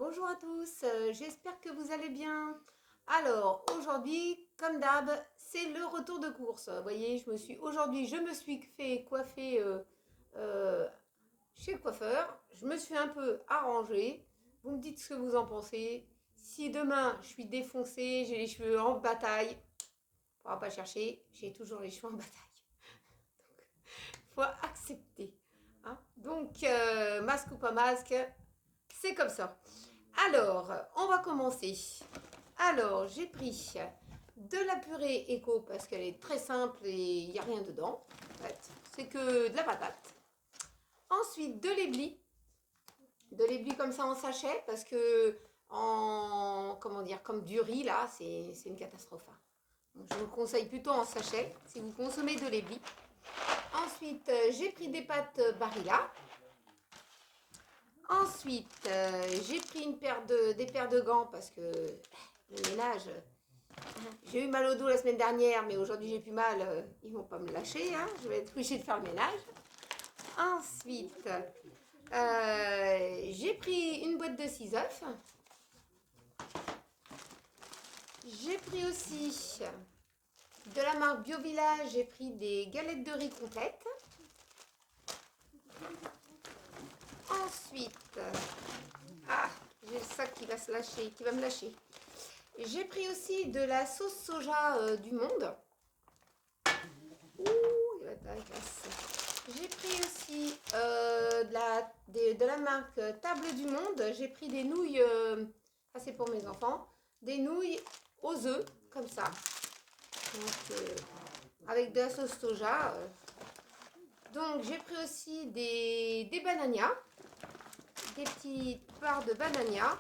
Bonjour à tous, j'espère que vous allez bien. Alors aujourd'hui, comme d'hab, c'est le retour de course. Vous voyez, aujourd'hui, je me suis fait coiffer euh, chez le coiffeur. Je me suis un peu arrangée. Vous me dites ce que vous en pensez. Si demain je suis défoncée, j'ai les cheveux en bataille, il ne faudra pas chercher, j'ai toujours les cheveux en bataille. Il faut accepter, hein. Donc, masque ou pas masque, c'est comme ça. Alors, on va commencer. Alors, j'ai pris de la purée éco parce qu'elle est très simple et il n'y a rien dedans. En fait, c'est que de la patate. Ensuite, de l'éblis. De l'éblis comme ça en sachet parce que comment dire, comme du riz là, c'est une catastrophe, hein. Donc, je vous le conseille plutôt en sachet si vous consommez de l'éblis. Ensuite, j'ai pris des pâtes Barilla. Ensuite, j'ai pris des paires de gants parce que le ménage, j'ai eu mal au dos la semaine dernière, mais aujourd'hui j'ai plus mal. Ils vont pas me lâcher, hein. Je vais être obligée de faire le ménage. Ensuite, j'ai pris une boîte de 6 œufs. J'ai pris aussi de la marque Bio Village, j'ai pris des galettes de riz complètes. Ensuite, j'ai le sac qui va se lâcher, qui va me lâcher. J'ai pris aussi de la sauce soja du Monde. Ouh, il va être à la casse. J'ai pris aussi de la marque Table du Monde. J'ai pris des nouilles, ça c'est pour mes enfants, des nouilles aux œufs, comme ça. Donc, avec de la sauce soja. Donc j'ai pris aussi des bananias, des petites barres de bananias.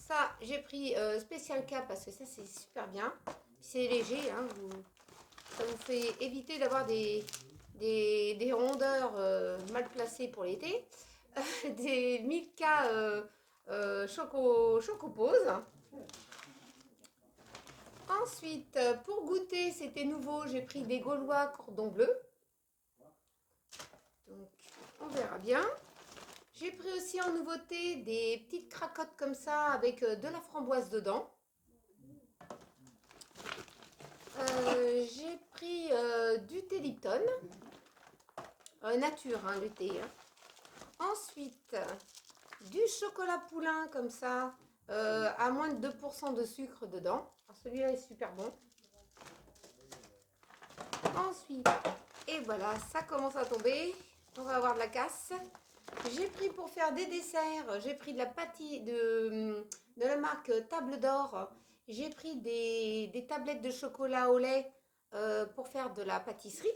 Ça, j'ai pris Spécial K parce que ça, c'est super bien. C'est léger, hein, ça vous fait éviter d'avoir des rondeurs mal placées pour l'été. Des Milka Chocopose. Ensuite, pour goûter, c'était nouveau, j'ai pris des Gaulois cordon bleu. Donc, on verra bien. J'ai pris aussi en nouveauté des petites cracottes comme ça avec de la framboise dedans. J'ai pris du thé Lipton. Nature, hein, le thé, hein. Ensuite, du chocolat poulain comme ça, à moins de 2% de sucre dedans. Celui-là est super bon. Ensuite, et voilà, ça commence à tomber. On va avoir de la casse. J'ai pris pour faire des desserts, j'ai pris de la pâtisserie de la marque Table d'Or. J'ai pris des tablettes de chocolat au lait pour faire de la pâtisserie.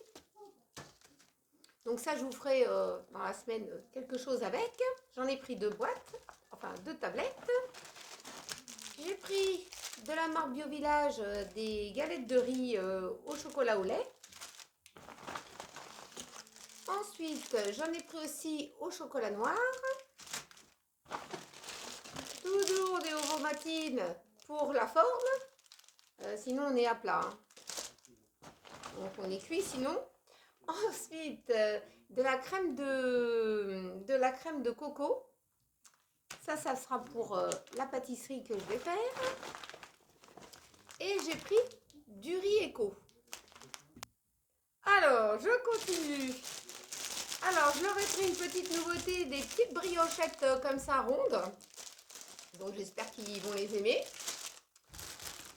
Donc ça, je vous ferai dans la semaine quelque chose avec. J'en ai pris 2 boîtes, enfin 2 tablettes. J'ai pris de la marque Bio Village des galettes de riz au chocolat au lait. Ensuite, j'en ai pris aussi au chocolat noir. Toujours des ovomatines pour la forme. Sinon, on est à plat, hein. Donc, on est cuit sinon. Ensuite, de la crème de coco. Ça sera pour la pâtisserie que je vais faire. Et j'ai pris du riz éco. Alors, je continue. Alors, je leur ai pris une petite nouveauté, des petites briochettes comme ça, rondes. Donc, j'espère qu'ils vont les aimer.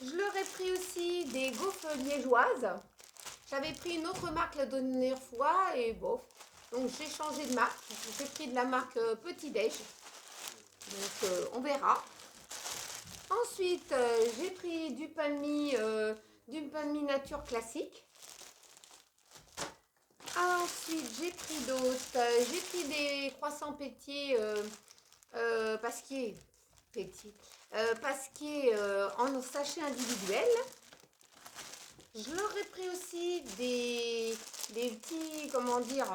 Je leur ai pris aussi des gaufres liégeoises. J'avais pris une autre marque la dernière fois et bof. Donc, j'ai changé de marque. J'ai pris de la marque Petit Déj. Donc, on verra. Ensuite, j'ai pris du pain de mie nature classique. Ensuite, j'ai pris d'autres. J'ai pris des croissants pétiers pasquier en sachet individuel. Je leur ai pris aussi des petits, comment dire,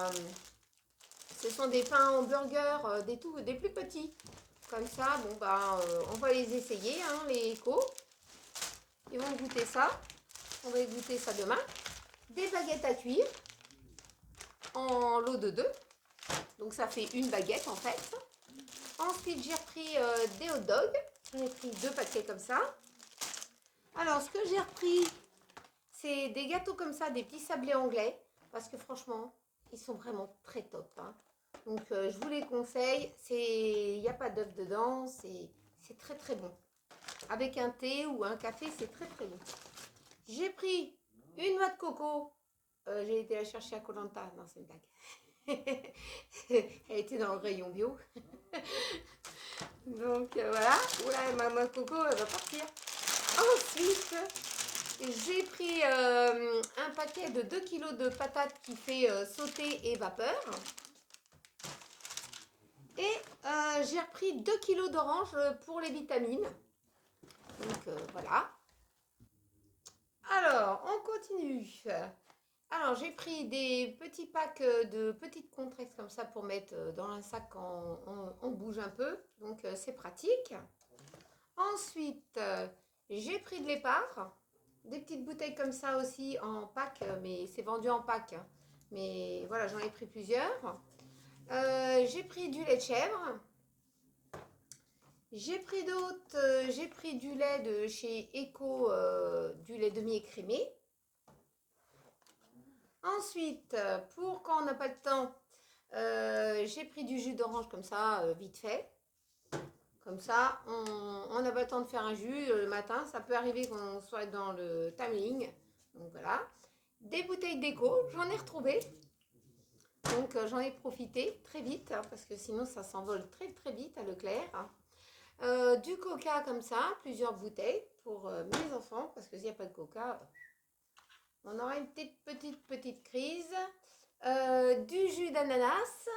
ce sont des pains hamburgers, des plus petits. Comme ça, bon bah, on va les essayer, hein, les échos. Ils vont goûter ça. On va goûter ça demain. Des baguettes à cuire en lot de 2. Donc ça fait une baguette en fait. Ensuite, j'ai pris des hot dogs. J'en ai pris 2 paquets comme ça. Alors, ce que j'ai repris, c'est des gâteaux comme ça, des petits sablés anglais. Parce que franchement, ils sont vraiment très top. Hein. Donc, je vous les conseille. Il n'y a pas d'œuf dedans. C'est très très bon. Avec un thé ou un café, c'est très très bon. J'ai pris une noix de coco. J'ai été la chercher à Koh Lanta. Non, c'est une blague. Elle était dans le rayon bio. Donc voilà. Oula, ma noix de coco, elle va partir. Ensuite, j'ai pris un paquet de 2 kg de patates qui fait sauté et vapeur. Et j'ai repris 2 kg d'oranges pour les vitamines. Donc voilà. Alors, on continue. Alors, j'ai pris des petits packs de petites compresses comme ça pour mettre dans un sac quand on bouge un peu. Donc, c'est pratique. Ensuite, j'ai pris de l'épar. Des petites bouteilles comme ça aussi en pack, mais c'est vendu en pack. Hein. Mais voilà, j'en ai pris plusieurs. J'ai pris du lait de chèvre. J'ai pris du lait de chez Eco, du lait demi-écrémé. Ensuite, pour quand on n'a pas le temps, j'ai pris du jus d'orange comme ça, vite fait. Comme ça, on n'a pas le temps de faire un jus le matin. Ça peut arriver qu'on soit dans le timeling. Donc voilà. Des bouteilles d'éco, j'en ai retrouvé. Donc j'en ai profité très vite, hein, parce que sinon ça s'envole très très vite à Leclerc. Du coca comme ça, plusieurs bouteilles pour mes enfants, parce que s'il n'y a pas de coca, on aura une petite crise. Du jus d'ananas.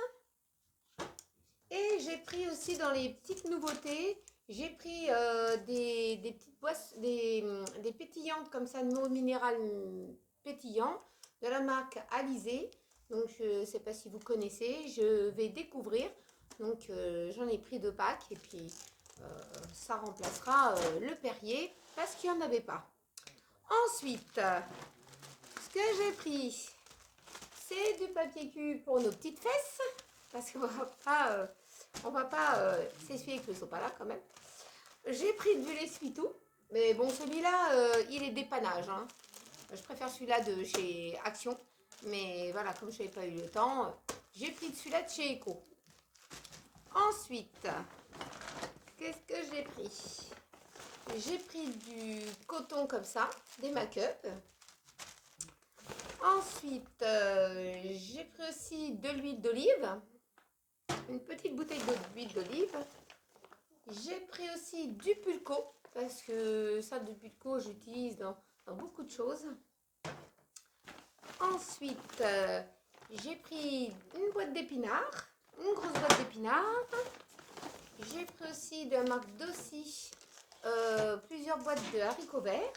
Et j'ai pris aussi dans les petites nouveautés, j'ai pris des petites boissons, des pétillantes comme ça, de eau minérale pétillant de la marque Alizé. Donc je ne sais pas si vous connaissez, je vais découvrir. Donc j'en ai pris 2 packs et puis ça remplacera le Perrier parce qu'il n'y en avait pas. Ensuite, ce que j'ai pris, c'est du papier cul pour nos petites fesses. Parce qu'on va pas s'essuyer avec le sopalin quand même. J'ai pris du l'essuie-tout. Mais bon, celui-là, il est dépannage. Hein. Je préfère celui-là de chez Action. Mais voilà, comme je n'avais pas eu le temps, j'ai pris celui-là de chez Eco. Ensuite, qu'est-ce que j'ai pris? J'ai pris du coton comme ça, des make-up. Ensuite, j'ai pris aussi de l'huile d'olive. Une petite bouteille d'huile d'olive. J'ai pris aussi du pulco, parce que ça, du pulco, j'utilise dans beaucoup de choses. Ensuite, j'ai pris une boîte d'épinards, une grosse boîte d'épinards. J'ai pris aussi de la marque Dossi plusieurs boîtes de haricots verts.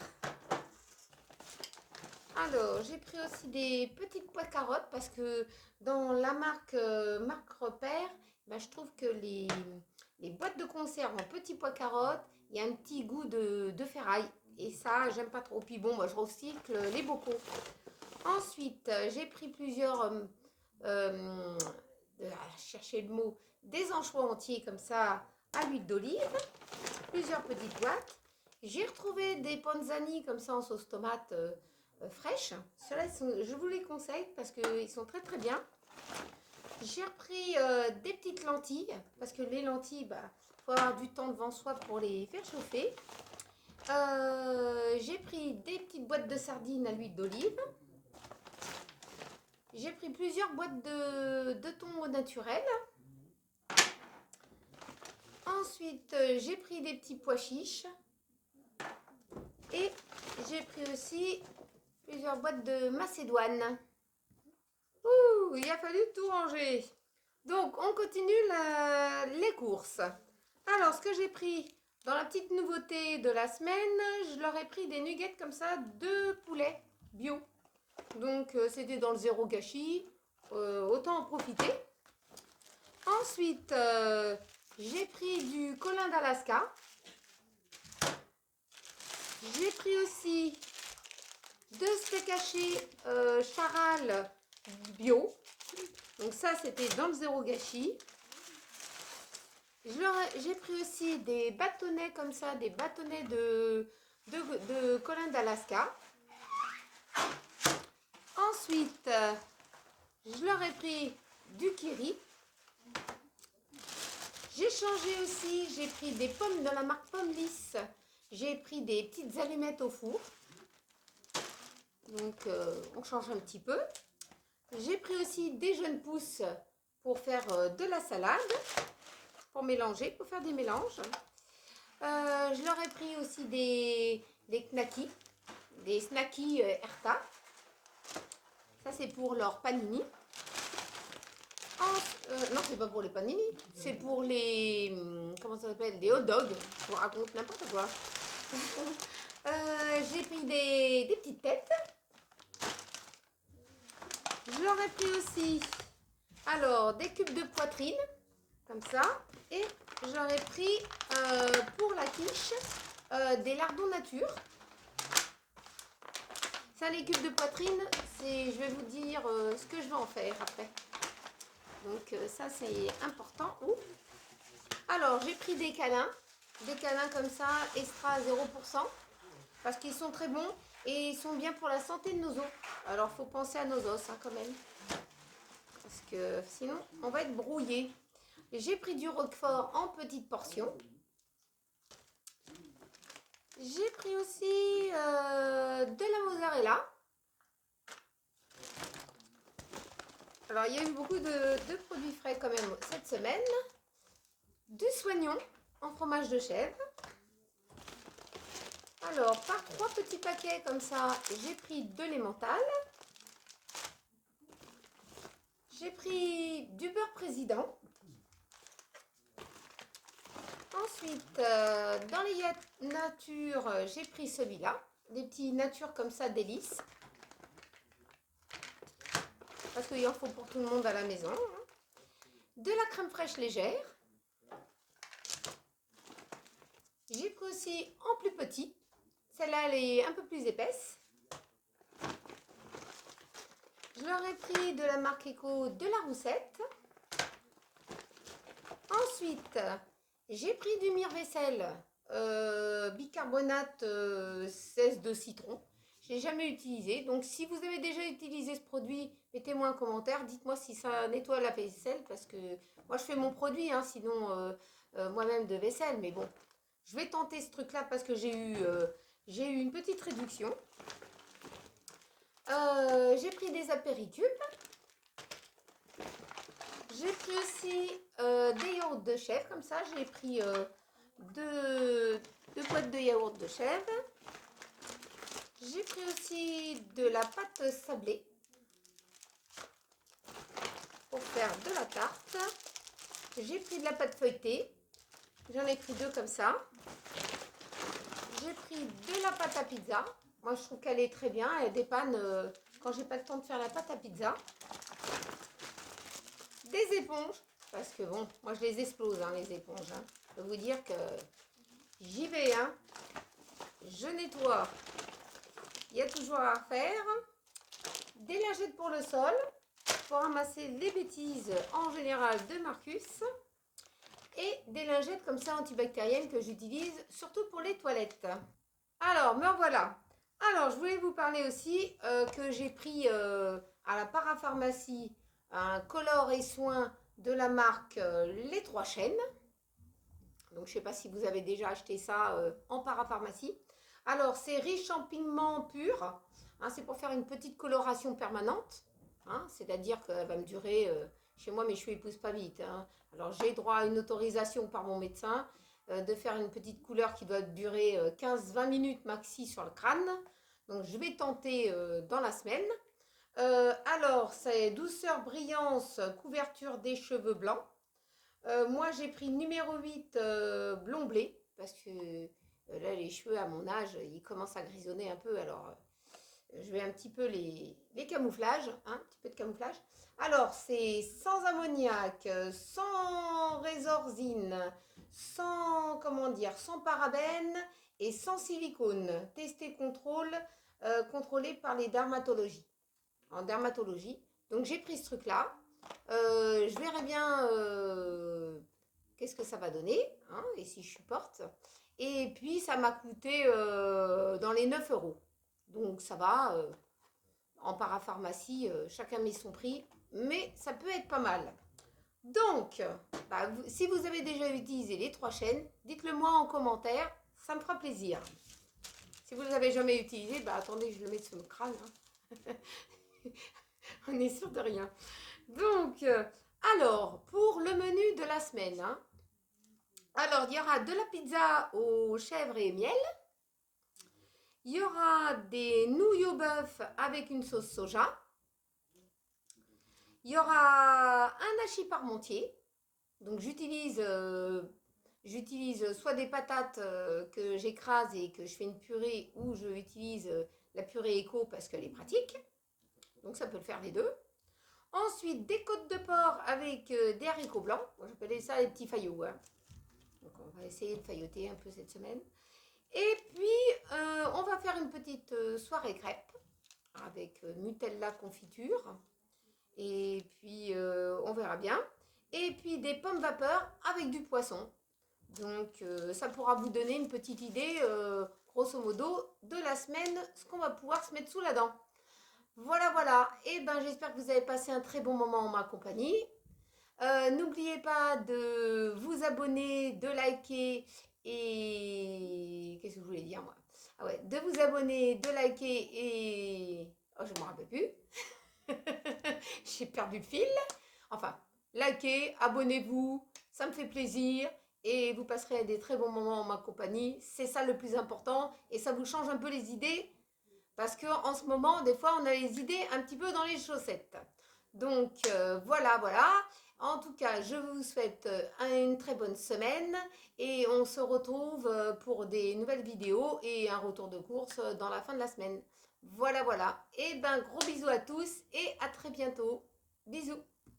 Alors, j'ai pris aussi des petites pois de carottes parce que dans la marque Repère, ben, je trouve que les boîtes de conserve en petits pois carottes, il y a un petit goût de ferraille. Et ça, j'aime pas trop. Puis bon, moi, je recycle les bocaux. Ensuite, j'ai pris plusieurs, chercher le mot, des anchois entiers comme ça à l'huile d'olive. Plusieurs petites boîtes. J'ai retrouvé des panzani comme ça en sauce tomate fraîche. Ceux-là, je vous les conseille parce qu'ils sont très très bien. J'ai repris des petites lentilles parce que les lentilles, bah, faut avoir du temps devant soi pour les faire chauffer. J'ai pris des petites boîtes de sardines à l'huile d'olive. J'ai pris plusieurs boîtes de thon naturel. Ensuite, j'ai pris des petits pois chiches. Et j'ai pris aussi plusieurs boîtes de macédoine. Ouh, il a fallu tout ranger. Donc, on continue les courses. Alors, ce que j'ai pris dans la petite nouveauté de la semaine, je leur ai pris des nuggets comme ça de poulet bio. Donc, c'était dans le zéro gâchis. Autant en profiter. Ensuite, j'ai pris du colin d'Alaska. J'ai pris aussi 2 steaks hachés Charal bio. Donc ça, c'était dans le zéro gâchis. J'ai pris aussi des bâtonnets comme ça, des bâtonnets de Colin d'Alaska. Ensuite, je leur ai pris du kiri. J'ai changé aussi, j'ai pris des pommes de la marque Pomme Lisse. J'ai pris des petites allumettes au four. Donc, on change un petit peu. J'ai pris aussi des jeunes pousses pour faire de la salade, pour mélanger, pour faire des mélanges. Je leur ai pris aussi des knackis, des snackis Erta. Ça, c'est pour leur panini. Non, c'est pas pour les panini, c'est pour les, comment ça s'appelle, des hot dogs. Je vous raconte n'importe quoi. J'ai pris des petites têtes. Je leur ai pris aussi, alors, des cubes de poitrine, comme ça. Et je leur ai pris, pour la quiche, des lardons nature. Ça, les cubes de poitrine, je vais vous dire ce que je vais en faire après. Donc ça, c'est important. Ouh. Alors, j'ai pris des câlins comme ça, extra 0%, parce qu'ils sont très bons et ils sont bien pour la santé de nos os. Alors, il faut penser à nos os hein, quand même, parce que sinon, on va être brouillé. J'ai pris du roquefort en petites portions. J'ai pris aussi de la mozzarella. Alors, il y a eu beaucoup de produits frais quand même cette semaine. Du soignon en fromage de chèvre. Alors, par 3 petits paquets comme ça, j'ai pris de l'emmental. J'ai pris du beurre président. Ensuite, dans les natures, j'ai pris celui-là. Des petits natures comme ça, délices. Parce qu'il en faut pour tout le monde à la maison. De la crème fraîche légère. J'ai pris aussi en plus petit. Celle-là, elle est un peu plus épaisse. Je leur ai pris de la marque Eco de la roussette. Ensuite, j'ai pris du mire-vaisselle bicarbonate 16 de citron. Je n'ai jamais utilisé. Donc, si vous avez déjà utilisé ce produit, mettez-moi un commentaire. Dites-moi si ça nettoie la vaisselle. Parce que moi, je fais mon produit, hein, sinon moi-même de vaisselle. Mais bon, je vais tenter ce truc-là parce que j'ai eu une petite réduction. J'ai pris des apéricubes. J'ai pris aussi des yaourts de chèvre, comme ça. J'ai pris deux boîtes de yaourts de chèvre. J'ai pris aussi de la pâte sablée pour faire de la tarte. J'ai pris de la pâte feuilletée. J'en ai pris 2 comme ça. J'ai pris de la pâte à pizza. Moi, je trouve qu'elle est très bien. Elle dépanne quand j'ai pas le temps de faire la pâte à pizza. Des éponges. Parce que bon, moi, je les explose, hein, les éponges. Hein. Je peux vous dire que j'y vais. Hein. Je nettoie. Il y a toujours à faire. Des lingettes pour le sol. Pour ramasser les bêtises en général de Marcus. Et des lingettes comme ça antibactériennes que j'utilise surtout pour les toilettes. Alors, me voilà. Alors, je voulais vous parler aussi que j'ai pris à la parapharmacie un colore et soin de la marque Les Trois Chênes. Donc, je ne sais pas si vous avez déjà acheté ça en parapharmacie. Alors, c'est riche en pigments purs. Hein, c'est pour faire une petite coloration permanente. Hein, c'est-à-dire qu'elle va me durer... chez moi, mes cheveux ne poussent pas vite. Hein. Alors, j'ai droit à une autorisation par mon médecin de faire une petite couleur qui doit durer 15-20 minutes maxi sur le crâne. Donc, je vais tenter dans la semaine. Alors, c'est douceur, brillance, couverture des cheveux blancs. Moi, j'ai pris numéro 8 blond blé parce que là, les cheveux à mon âge, ils commencent à grisonner un peu. Alors, je vais un petit peu les camouflages, hein, un petit peu de camouflage. Alors, c'est sans ammoniac, sans résorsine, sans, comment dire, sans parabènes et sans silicone. Testé, contrôlé par les dermatologies. En dermatologie. Donc, j'ai pris ce truc-là. Je verrai bien qu'est-ce que ça va donner, hein, et si je supporte. Et puis, ça m'a coûté dans les 9 euros. Donc, ça va, en parapharmacie, chacun met son prix, mais ça peut être pas mal. Donc, bah, si vous avez déjà utilisé les 3 chaînes, dites-le moi en commentaire, ça me fera plaisir. Si vous ne les avez jamais utilisés, bah attendez, je le mets sur le crâne. Hein. On est sûr de rien. Donc, alors, pour le menu de la semaine, hein, alors il y aura de la pizza aux chèvres et miel. Il y aura des nouilles au bœuf avec une sauce soja. Il y aura un hachis parmentier. Donc j'utilise soit des patates que j'écrase et que je fais une purée, ou je utilise la purée éco parce qu'elle est pratique. Donc ça peut le faire les deux. Ensuite, des côtes de porc avec des haricots blancs. Moi j'appelais ça les petits faillots. Hein. Donc on va essayer de failloter un peu cette semaine. Et puis on va faire une petite soirée crêpe avec Nutella confiture. Et puis on verra bien. Et puis des pommes vapeur avec du poisson. Donc ça pourra vous donner une petite idée, grosso modo, de la semaine, ce qu'on va pouvoir se mettre sous la dent. Voilà, voilà. Et ben j'espère que vous avez passé un très bon moment en ma compagnie. N'oubliez pas de vous abonner, de liker et... Qu'est-ce que je voulais dire moi? Ah ouais, de vous abonner, de liker et... Oh, je ne me rappelle plus. J'ai perdu le fil. Enfin, likez, abonnez-vous, ça me fait plaisir et vous passerez des très bons moments en ma compagnie. C'est ça le plus important et ça vous change un peu les idées parce qu'en ce moment, des fois, on a les idées un petit peu dans les chaussettes. Donc, voilà, voilà. En tout cas, je vous souhaite une très bonne semaine et on se retrouve pour des nouvelles vidéos et un retour de course dans la fin de la semaine. Voilà, voilà. Et ben, gros bisous à tous et à très bientôt. Bisous.